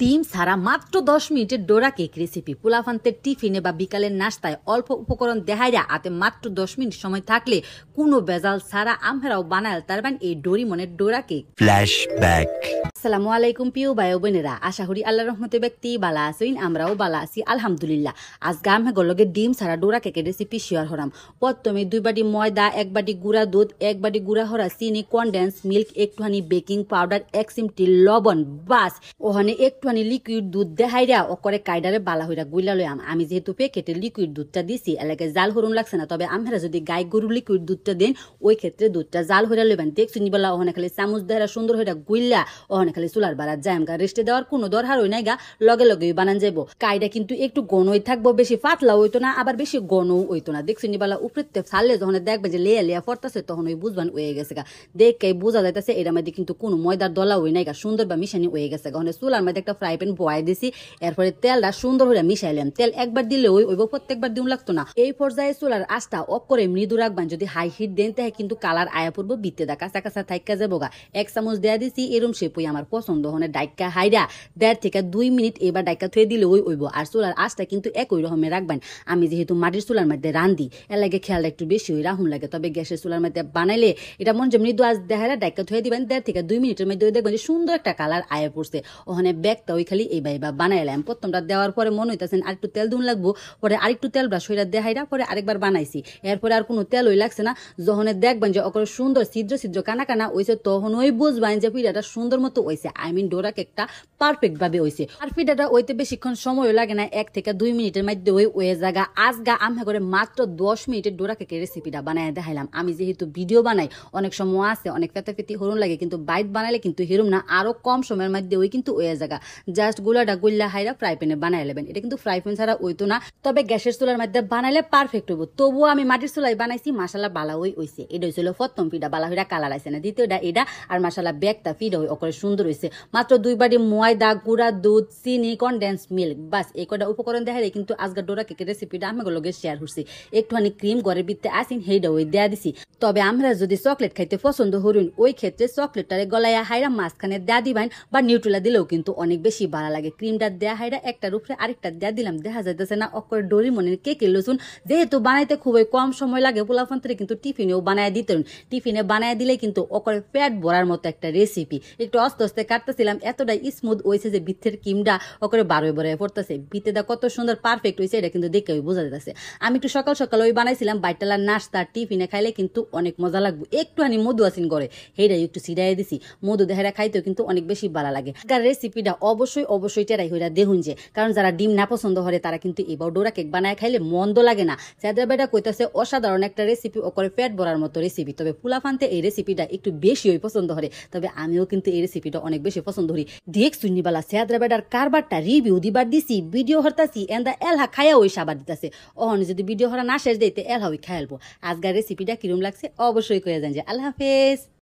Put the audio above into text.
ডিম ছাড়া মাত্র 10 মিনিটের ডোরা কেক রেসিপি পোলাফান্তের টিফিনে বা বিকালের নাস্তায় অল্প উপকরণ দেখাইরা আতে মাত্র 10 মিনিট সময় থাকলে কোনো বেজাল ছাড়া আমরাও বানাল তারবান এই ডোরিমনের ডোরা কেক। ফ্ল্যাশব্যাক। আসসালামু আলাইকুম প্রিয় ভাই বোনেরা, আশা করি আল্লাহর রহমতে ব্যক্তি বালা আছেন, আমরাও বালা আছি আলহামদুলিল্লাহ। আজকে আমি গলগে ডিম ছাড়া ডোরা কেকের রেসিপি শেয়ার হরাম। প্রথমে 2 বাটি ময়দা, 1 বাটি গুঁড়া দুধ, 1 বাটি গুঁড়া হরা চিনি, কনডেন্স মিল্ক, একটুখানি বেকিং পাউডার, 1 চিমটি লবণ, বাস ওখানে একটুখানি লিকুইড দুধ দেখাইরা ওকরে কাইডারে বালা হইরা গুইলা লইয়াম। আমি যেহেতু প্যাকেটে লিকুইড দুধটা দিছি এলাকে জাল হরুন লাগছে না, তবে আমরা যদি গাই গরু লিকুইড দুধটা দেন ওই ক্ষেত্রে দুধটা জাল হইরা লইবেন। দেখছি নিবেলা ওখানে খালি চামচ দেহরা সুন্দর হইরা গুইলা ওখানে খালি চুলার বাড়ার যায় গা, রেস্টে দেওয়ার কোনো দরকার হই নাই গা, লগে লগেই বানান যাবো। কাইডা কিন্তু একটু ঘনই থাকবো, বেশি পাতলা হইতো না আবার বেশি ঘনও হইতো না। দেখছি নিবেলা উপরে ছাড়লে যখন দেখবে যে লেয়া লেয়া ফরতাছে তখন ওই বুঝবান হয়ে গেছে গা, দেখে বোঝা যাইতেছে এর মধ্যে কিন্তু কোনো ময়দার দলা হই নাই গা, সুন্দর বা মিশানি হয়ে গেছে গা। চুলার মধ্যে একটা ফ্রাই প্যান বয়াই দিছি, এরপরে তেলটা সুন্দর হইরা মিশাইলাম। তেল একবার দিলে ওইব প্রত্যেকবার দিন লাগতো না। এই পর্যায়ে চুলার আঁচটা অফ করে মৃদু রাখবেন। যদি হাই হিট দেন তাহলে কিন্তু কালার আয়া পড়বো, বিতে দা কাঁচা কাঁচা থাইকা যাবো গা। 1 চামচ দেয়া দিছি, এরম শেপই আমার পছন্দ হনে ডাইকা হাইরা 1.5 থেকে 2 মিনিট এবার ডাইকা থুয়ে দিলে ওইব। আর চুলার আঁচটা কিন্তু একই রকমের রাখবেন। আমি যেহেতু মাটির চুলার মধ্যে রান্ধি এর লাগে খেয়ালটা একটু বেশি হয়ে রাহুন লাগে, তবে গ্যাসের চুলার মধ্যে বানাইলে এটা মন যে মৃদু আঁচ দেখাইরা ডাইকা থুয়ে দিবেন। 1.5 থেকে 2 মিনিটের মধ্যে দেখবেন যে সুন্দর একটা কালার আয়া পড়ছে। ওখানে ব্যাগটা ওই খালি এই বাইবা বানাইলাম। প্রথমটা দেওয়ার পরে মনে হইতেছেন আরেকটু তেল দুন লাগবো, পরে আরেকটু তেল ব্রাশ হইরা দেখাইরা পরে আরেকবার বানাইছি। এরপরে আর কোনো তেল ওই লাগছে না। যখন দেখবেন যে ওকে সুন্দর ছিদ্র ছিদ্র কানা কানা হইছে তখন ওই বুঝবেন যে পিঠাটা সুন্দর মতো হইছে। আই মিন ডোরা কেকটা পারফেক্ট ভাবে হইছে। আর পিঠাটা ওইতে বেশিক্ষণ সময় লাগে না, 1 থেকে 2 মিনিটের মধ্যে ওই জায়গা আজগা আমি করে মাত্র 10 মিনিটের ডোরা কেকের রেসিপিটা বানায় দেখাইলাম। আমি যেহেতু ভিডিও বানাই অনেক সময় আছে অনেক ফেতাফেতি হরুন লাগে, কিন্তু বাইট বানাইলে কিন্তু হেরুম না, আরো কম সময়ের মধ্যে ওই কিন্তু ওই জায়গা জাস্ট গুলাটা গুল্লা হাইরা ফ্রাই প্যানে বানাই নেবেন। এটা কিন্তু ফ্রাই প্যান ছাড়া হইতো না, তবে গ্যাসের চুলার মধ্যে বানাইলে পারফেক্ট হইব। তবুও আমি মাটির চুলায় বানাইছি, মাসালা বালা হইছে। এটা হইছিল প্রথম পিঠা, বালা হইরা কালার আইছে না। দ্বিতীয়টা এটা আর মাসালা ব্যাগটা ফিডা হই ওকরে সুন্দর হইছে। মাত্র 2 বাটি ময়দা, গুঁড়া দুধ, চিনি, কনডেন্স মিল্ক, বাস এই কটা উপকরণ দেখাইলে কিন্তু আজকে ডোরা কেকের রেসিপিটা আমি লগে শেয়ার করছি। একটুখানি ক্রিম ঘরের ভিতরে আসিন সেইটা ওই দেয়া দিছি। তবে আমরা যদি চকলেট খাইতে পছন্দ হরুন ওই ক্ষেত্রে চকলেটটারে গলাইয়া হাইরা মাঝখানে দেয়া দিবেন, বা নিউট্রেলা দিলেও কিন্তু অনেক বেশি ভালো লাগে। ক্রিমটা দেয়া হাইরা একটার উপরে আরেকটা দেয়া দিলাম, দেখা যাইতেছে না অকর ডোরিমনের কেকের লসুন। যেহেতু বানাইতে খুবই কম সময় লাগে পোলাফান্তরে কিন্তু টিফিনেও বানায় দিতেন। টিফিনে বানায় দিলে কিন্তু অকরে পেট ভরার মতো একটা রেসিপি। একটু আস্তে আস্তে কাটতেছিলাম, এতটাই স্মুথ হয়েছে যে ভিতের ক্রিমটা অকরে বারোয় বারোয় পড়তেছে। ভিতেটা কত সুন্দর পারফেক্ট হয়েছে এটা কিন্তু দেখে বোঝা যাচ্ছে। আমি একটু সকাল সকাল ওই বানাইছিলাম বাইটালার নাস্তা টিফিনে খাইলে কিন্তু অনেক মজা লাগবে। একটুখানি মধু আসিন করে সেইটাই একটু সিরাই দিছি, মধু দেহারা খাইতেও কিন্তু অনেক বেশি ভালো লাগে। রেসিপিটা অবশ্যই টেরাই হইরা দেখুন যে, কারণ যারা ডিম না পছন্দ করে তারা কিন্তু এবার ডোরা কেক বানায় খাইলে মন্দ লাগে না। সেটা কইতাছে অসাধারণ একটা রেসিপি, ওকরে পেট ভরার মতো রেসিপি। তবে ফুলাফান্তে এই রেসিপিটা একটু বেশি পছন্দ করে, তবে আমিও কিন্তু এই রেসিপিটা অনেক বেশি পছন্দ করি। দেখ শুনিবালা সেদ্রাবেডার কারবারটা রিভিউ দিবার দিছি, ভিডিও হরতাছি এন্দা এলহা খায়া ওই সাবার দিতেছে। অহন যদি ভিডিও হরা না শেষ দিতে এলহা ওই খাইলবো। আজকের রেসিপিটা কিরম লাগছে অবশ্যই কয়ে যান যে। আল্লাহ হাফেজ।